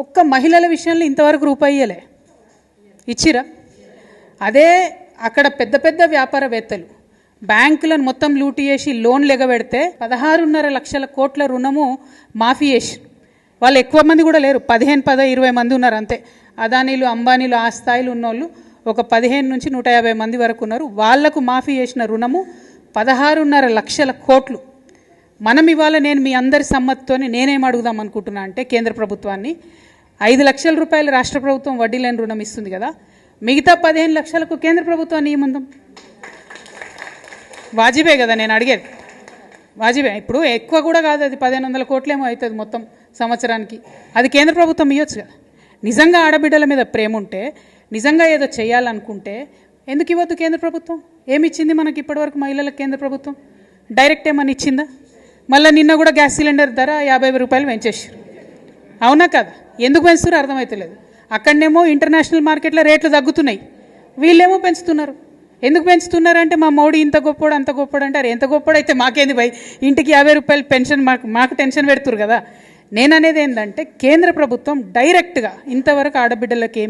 ఒక్క మహిళల విషయంలో ఇంతవరకు రూపాయి ఇయ్యలే, ఇచ్చిరా? అదే అక్కడ పెద్ద పెద్ద వ్యాపారవేత్తలు బ్యాంకులను మొత్తం లూటీ చేసి లోన్లు ఎగబెడితే 16.5 లక్షల కోట్ల రుణము మాఫీ చేసి, వాళ్ళు ఎక్కువ మంది కూడా లేరు, 15-20 మంది ఉన్నారు అంతే. అదానీలు అంబానీలు ఆ స్థాయిలో ఉన్నోళ్ళు ఒక 15 నుంచి 150 మంది వరకు ఉన్నారు. వాళ్లకు మాఫీ చేసిన రుణము 16.5 లక్షల కోట్లు. మనం ఇవాళ నేను మీ అందరి సమ్మతితోనే నేనేం అడుగుదాం అనుకుంటున్నా అంటే, కేంద్ర ప్రభుత్వాన్ని 5 లక్షల రూపాయలు రాష్ట్ర ప్రభుత్వం వడ్డీ లేని రుణం ఇస్తుంది కదా, మిగతా 15 లక్షలకు కేంద్ర ప్రభుత్వాన్ని ఏముందాం? వాజిబే కదా నేను అడిగేది, వాజిబే. ఇప్పుడు ఎక్కువ కూడా కాదు, అది 1500 కోట్లేమో అవుతుంది మొత్తం సంవత్సరానికి. అది కేంద్ర ప్రభుత్వం ఇవ్వచ్చు కదా. నిజంగా ఆడబిడ్డల మీద ప్రేమ ఉంటే, నిజంగా ఏదో చేయాలనుకుంటే ఎందుకు ఇవ్వద్దు కేంద్ర ప్రభుత్వం? ఏమి ఇచ్చింది మనకి ఇప్పటివరకు మహిళలకు కేంద్ర ప్రభుత్వం? డైరెక్ట్ ఏమని ఇచ్చిందా? మళ్ళీ నిన్న కూడా గ్యాస్ సిలిండర్ ధర 50 రూపాయలు పెంచేసారు, అవునా కదా? ఎందుకు పెంచుతారో అర్థమవుతలేదు. అక్కడనేమో ఇంటర్నేషనల్ మార్కెట్లో రేట్లు తగ్గుతున్నాయి, వీళ్ళేమో పెంచుతున్నారు. ఎందుకు పెంచుతున్నారంటే మా మోడీ ఇంత గొప్పోడు అంత గొప్పోడు అంటారు. ఎంత గొప్పోడైతే మాకేంది భయ్, ఇంటికి 50 రూపాయలు పెన్షన్ మాకు టెన్షన్ పెడుతురు కదా. నేను అనేది ఏంటంటే, కేంద్ర ప్రభుత్వం డైరెక్ట్గా ఇంతవరకు ఆడబిడ్డలకి